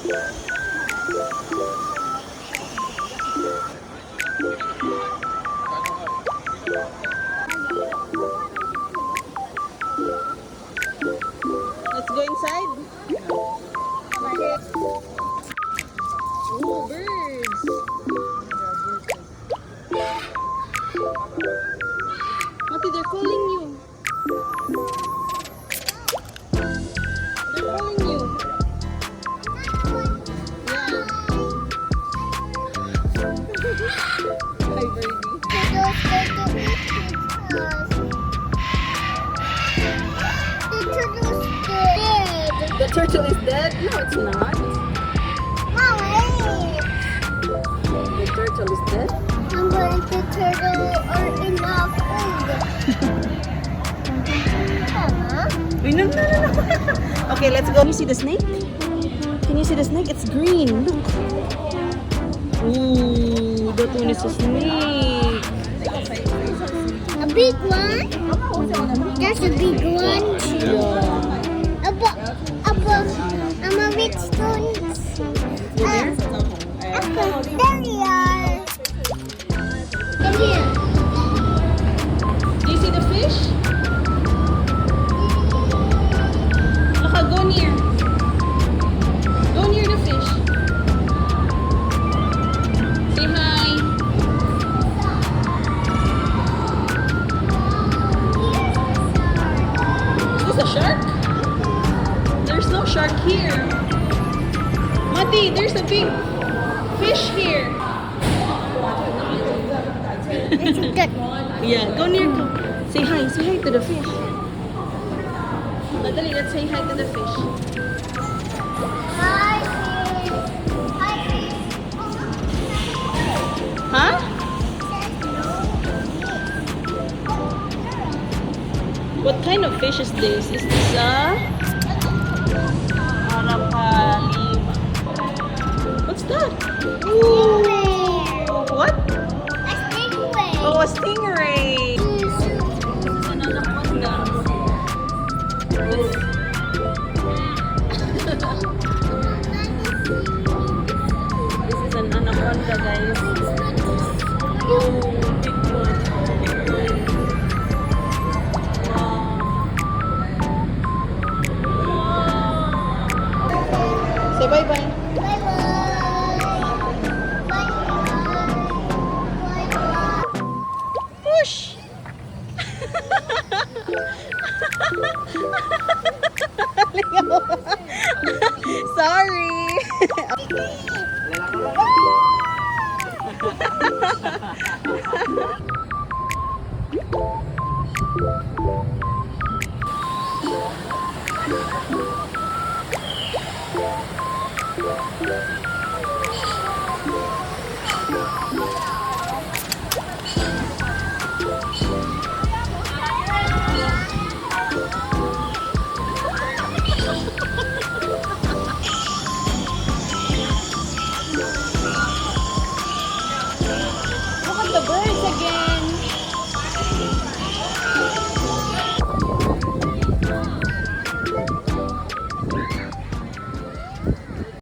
Let's go inside. Oh, birds. Mati, they're calling you. They're calling you. Yeah. Hi, birdie. The turtle is dead? No, it's not. The turtle is dead? The turtle are enough food. Wait, no. Okay, let's go. Can you see the snake? Can you see the snake? It's green. Look. Ooh, that one is a snake. A big one? That's a big one. Yeah. I'm a big stone. There we are. Come here. Do you see the fish? Look, go near. Go near the fish. Say hi. Is this a shark? There's no shark here. Mati, there's a big fish here. It's good. Yeah, go near. Say hi to the fish. Madali, let's say hi to the fish. Hi, fish. Hi, fish. Huh? What kind of fish is this? Is this a Arapalima? What's that? Ooh. What? A stingray. Oh, a stingray. This is an anaconda. This is an anaconda, guys. Oh, big one. Wow. Say bye-bye. Push! Sorry!